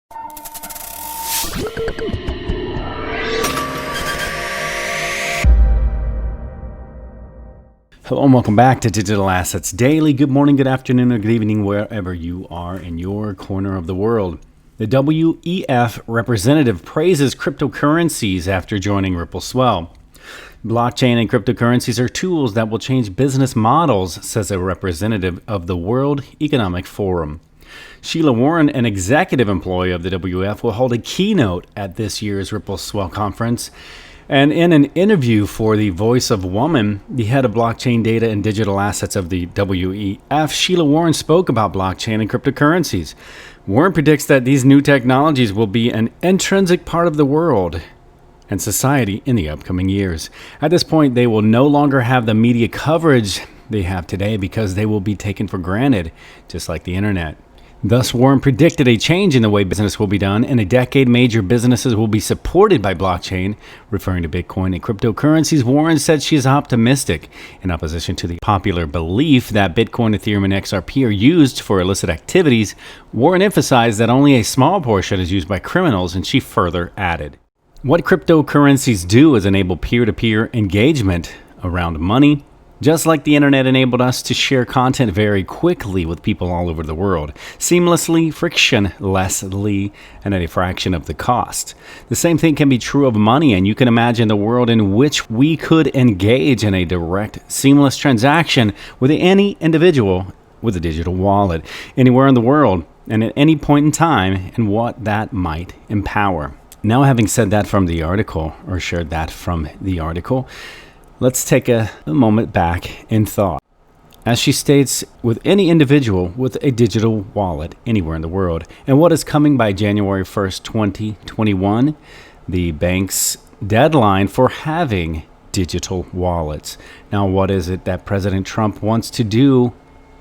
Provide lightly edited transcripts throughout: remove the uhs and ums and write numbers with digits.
Hello and welcome back to Digital Assets Daily. Good morning, good afternoon, or good evening, wherever you are in your corner of the world. The WEF representative praises cryptocurrencies after joining Ripple's swell. Blockchain and cryptocurrencies are tools that will change business models, says a representative of the World Economic Forum. Sheila Warren, an executive employee of the WEF, will hold a keynote at this year's Ripple Swell conference. And in an interview for the Voice of Woman, the head of blockchain data and digital assets of the WEF, Sheila Warren spoke about blockchain and cryptocurrencies. Warren predicts that these new technologies will be an intrinsic part of the world and society in the upcoming years. At this point, they will no longer have the media coverage they have today because they will be taken for granted, just like the internet. Thus, Warren predicted a change in the way business will be done. In a decade, major businesses will be supported by blockchain. Referring to Bitcoin and cryptocurrencies, Warren said she is optimistic. In opposition to the popular belief that Bitcoin, Ethereum, and XRP are used for illicit activities, Warren emphasized that only a small portion is used by criminals, and she further added, "What cryptocurrencies do is enable peer-to-peer engagement around money, just like the internet enabled us to share content very quickly with people all over the world, seamlessly, frictionlessly, and at a fraction of the cost. The same thing can be true of money, and you can imagine the world in which we could engage in a direct, seamless transaction with any individual with a digital wallet, anywhere in the world, and at any point in time, and what that might empower." Now, having said that from the article, or shared that from the article, let's take a moment back in thought. As she states, with any individual with a digital wallet anywhere in the world. And what is coming by January 1st, 2021? The bank's deadline for having digital wallets. Now, what is it that President Trump wants to do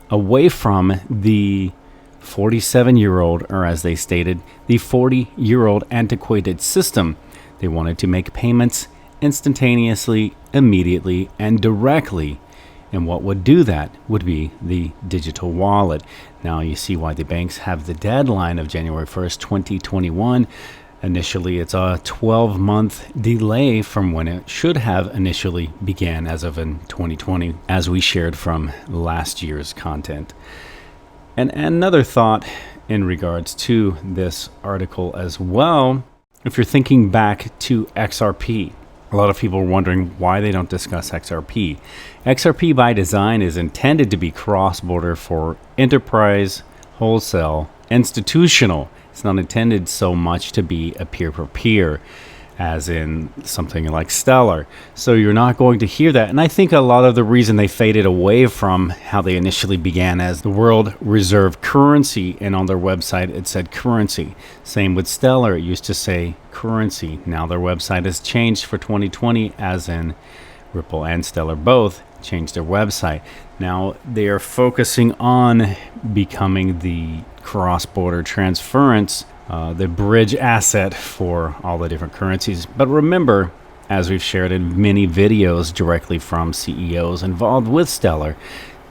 away from the 47-year-old, or as they stated, the 40-year-old antiquated system? They wanted to make payments instantaneously, immediately, and directly. And what would do that would be the digital wallet. Now you see why the banks have the deadline of January 1st, 2021. Initially, it's a 12-month delay from when it should have initially began as of in 2020, as we shared from last year's content. And another thought in regards to this article as well, if you're thinking back to XRP, a lot of people are wondering why they don't discuss XRP. XRP by design is intended to be cross-border for enterprise, wholesale, institutional. It's not intended so much to be a peer-per-peer as in something like Stellar. So you're not going to hear that. And I think a lot of the reason they faded away from how they initially began as the world reserve currency, and on their website it said currency. Same with Stellar, it used to say currency. Now their website has changed for 2020, as in Ripple and Stellar both changed their website. Now they are focusing on becoming the cross-border transference, the bridge asset for all the different currencies. But remember, as we've shared in many videos directly from CEOs involved with Stellar,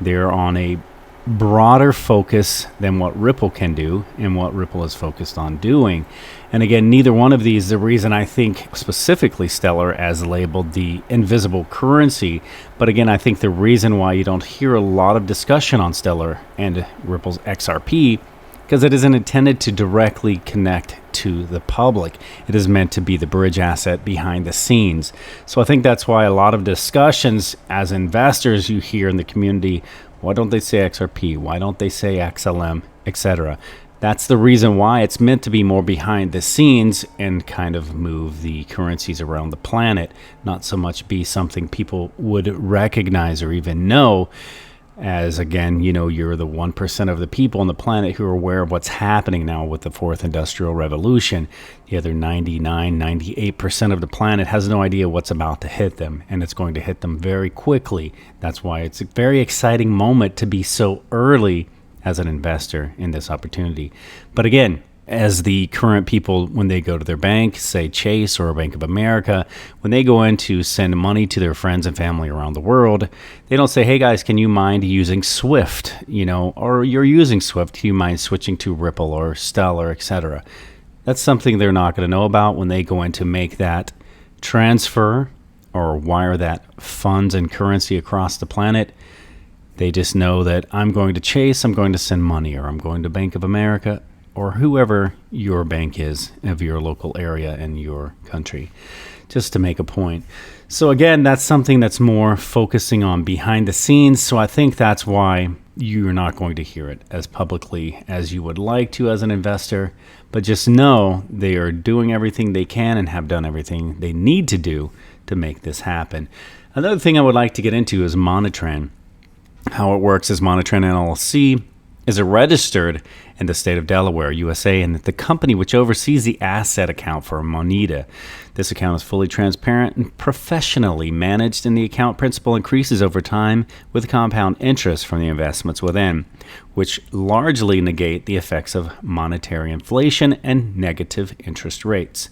they're on a broader focus than what Ripple can do and what Ripple is focused on doing. And again, neither one of these, the reason I think specifically Stellar as labeled the invisible currency, but again, I think the reason why you don't hear a lot of discussion on Stellar and Ripple's XRP, because it isn't intended to directly connect to the public. It is meant to be the bridge asset behind the scenes. So I think that's why a lot of discussions as investors you hear in the community, why don't they say XRP? Why don't they say XLM, etc.? That's the reason why it's meant to be more behind the scenes and kind of move the currencies around the planet, not so much be something people would recognize or even know. As again, you know, you're the 1% of the people on the planet who are aware of what's happening now with the fourth industrial revolution. The other 98% of the planet has no idea what's about to hit them, and it's going to hit them very quickly. That's why it's a very exciting moment to be so early as an investor in this opportunity. But again, as the current people, when they go to their bank, say Chase or Bank of America, when they go in to send money to their friends and family around the world, they don't say, hey guys, can you mind using Swift? You know, or you're using Swift, do you mind switching to Ripple or Stellar, etc.? That's something they're not going to know about when they go in to make that transfer or wire that funds and currency across the planet. They just know that I'm going to Chase, I'm going to send money, or I'm going to Bank of America, or whoever your bank is of your local area and your country, just to make a point. So again, that's something that's more focusing on behind the scenes. So I think that's why you're not going to hear it as publicly as you would like to as an investor. But just know they are doing everything they can and have done everything they need to do to make this happen. Another thing I would like to get into is Monetran. How it works is Monetran LLC is registered in the state of Delaware, USA, and the company which oversees the asset account for Moneda. This account is fully transparent and professionally managed, and the account principal increases over time with compound interest from the investments within, which largely negate the effects of monetary inflation and negative interest rates.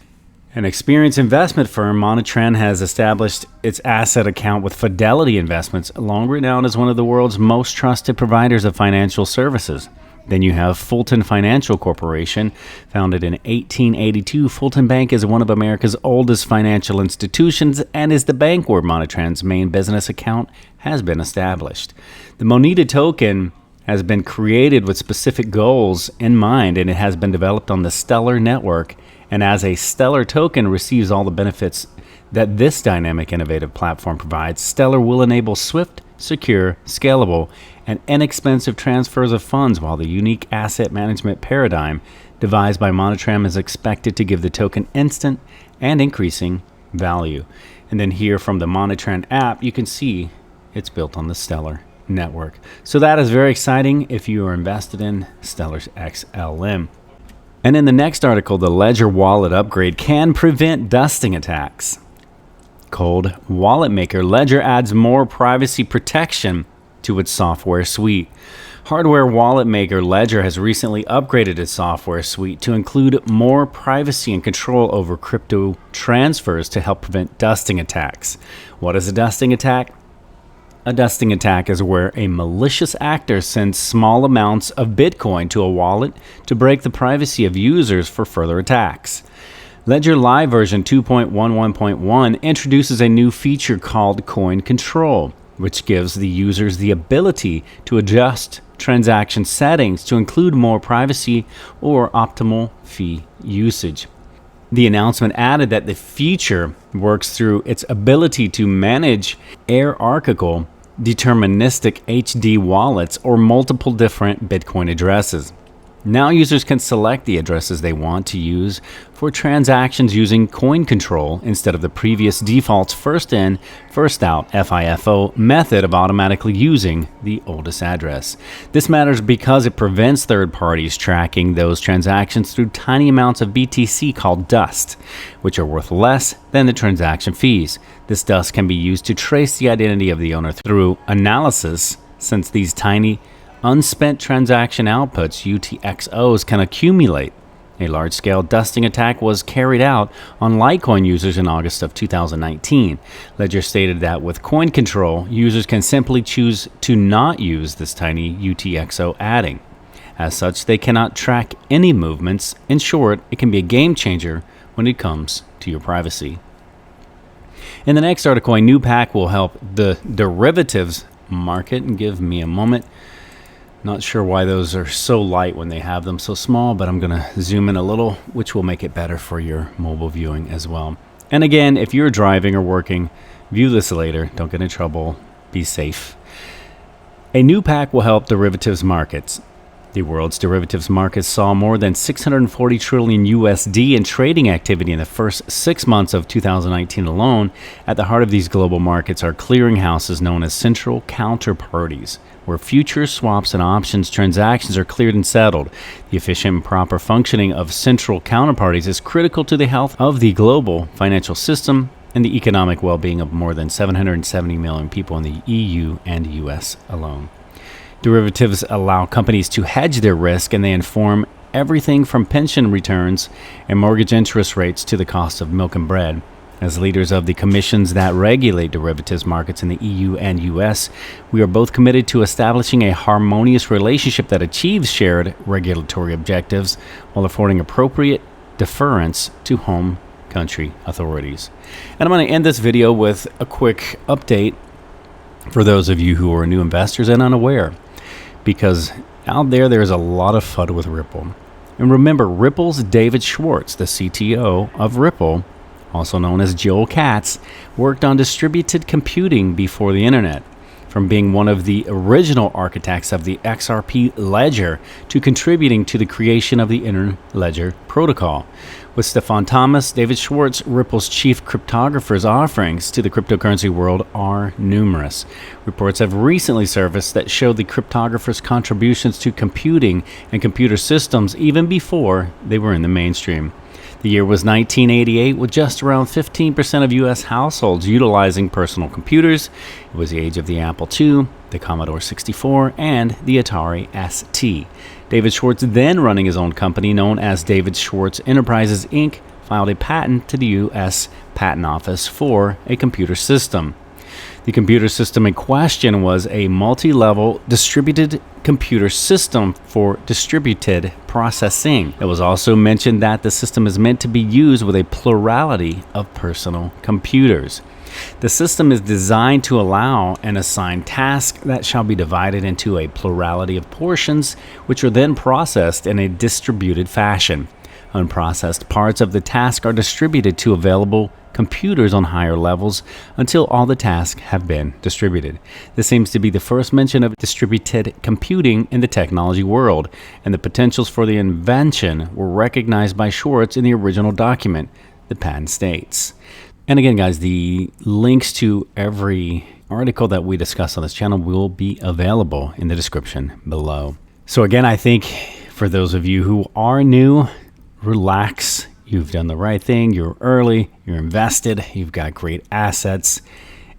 An experienced investment firm, Monetran has established its asset account with Fidelity Investments, long renowned as one of the world's most trusted providers of financial services. Then you have Fulton Financial Corporation. Founded in 1882, Fulton Bank is one of America's oldest financial institutions and is the bank where Monetran's main business account has been established. The Moneda token has been created with specific goals in mind, and it has been developed on the Stellar network, and as a Stellar token receives all the benefits that this dynamic, innovative platform provides. Stellar will enable swift, secure, scalable, and inexpensive transfers of funds, while the unique asset management paradigm devised by Monetran is expected to give the token instant and increasing value. And then here from the Monetran app, you can see it's built on the Stellar network. So that is very exciting if you are invested in Stellar's XLM. And in the next article, the Ledger wallet upgrade can prevent dusting attacks. Cold wallet maker Ledger adds more privacy protection to its software suite. Hardware wallet maker Ledger has recently upgraded its software suite to include more privacy and control over crypto transfers to help prevent dusting attacks. What is a dusting attack? A dusting attack is where a malicious actor sends small amounts of Bitcoin to a wallet to break the privacy of users for further attacks. Ledger Live version 2.11.1 introduces a new feature called Coin Control, which gives the users the ability to adjust transaction settings to include more privacy or optimal fee usage. The announcement added that the feature works through its ability to manage hierarchical deterministic HD wallets or multiple different Bitcoin addresses. Now users can select the addresses they want to use for transactions using coin control instead of the previous default's first in, first out FIFO method of automatically using the oldest address. This matters because it prevents third parties tracking those transactions through tiny amounts of BTC called dust, which are worth less than the transaction fees. This dust can be used to trace the identity of the owner through analysis, since these tiny unspent transaction outputs, UTXOs, can accumulate. A large-scale dusting attack was carried out on Litecoin users in August of 2019. Ledger stated that with coin control, users can simply choose to not use this tiny UTXO adding. As such, they cannot track any movements. In short, it can be a game changer when it comes to your privacy. In the next article, a new pack will help the derivatives market. And give me a moment. Not sure why those are so light when they have them so small, but I'm going to zoom in a little, which will make it better for your mobile viewing as well. And again, if you're driving or working, view this later. Don't get in trouble. Be safe. A new pack will help derivatives markets. The world's derivatives markets saw more than 640 trillion USD in trading activity in the first 6 months of 2019 alone. At the heart of these global markets are clearinghouses known as central counterparties, where futures, swaps, and options transactions are cleared and settled. The efficient and proper functioning of central counterparties is critical to the health of the global financial system and the economic well-being of more than 770 million people in the EU and US alone. Derivatives allow companies to hedge their risk, and they inform everything from pension returns and mortgage interest rates to the cost of milk and bread. As leaders of the commissions that regulate derivatives markets in the EU and US, we are both committed to establishing a harmonious relationship that achieves shared regulatory objectives while affording appropriate deference to home country authorities. And I'm going to end this video with a quick update for those of you who are new investors and unaware, because out there is a lot of FUD with Ripple. And remember, Ripple's David Schwartz, the CTO of Ripple, also known as Joel Katz, worked on distributed computing before the internet, from being one of the original architects of the XRP ledger to contributing to the creation of the Interledger protocol. With Stefan Thomas, David Schwartz, Ripple's chief cryptographer's offerings to the cryptocurrency world are numerous. Reports have recently surfaced that show the cryptographer's contributions to computing and computer systems even before they were in the mainstream. The year was 1988, with just around 15% of U.S. households utilizing personal computers. It was the age of the Apple II, the Commodore 64, and the Atari ST. David Schwartz, then running his own company known as David Schwartz Enterprises, Inc., filed a patent to the U.S. Patent Office for a computer system. The computer system in question was a multi-level distributed computer system for distributed processing. It was also mentioned that the system is meant to be used with a plurality of personal computers. The system is designed to allow and assign tasks that shall be divided into a plurality of portions, which are then processed in a distributed fashion. Unprocessed parts of the task are distributed to available computers on higher levels until all the tasks have been distributed. This seems to be the first mention of distributed computing in the technology world, and the potentials for the invention were recognized by Schwartz in the original document, the patent states. And again, guys, the links to every article that we discuss on this channel will be available in the description below. So again, I think for those of you who are new, relax. You've done the right thing. You're early. You're invested. You've got great assets,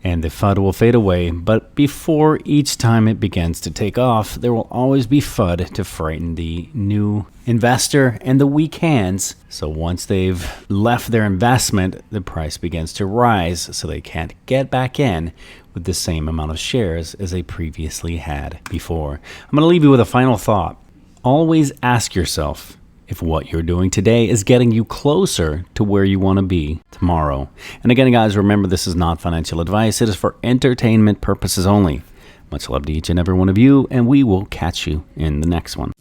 and the FUD will fade away. But before each time it begins to take off, there will always be FUD to frighten the new investor and the weak hands. So once they've left their investment, the price begins to rise, so they can't get back in with the same amount of shares as they previously had before. I'm going to leave you with a final thought. Always ask yourself if what you're doing today is getting you closer to where you want to be tomorrow. And again, guys, remember, this is not financial advice. It is for entertainment purposes only. Much love to each and every one of you, and we will catch you in the next one.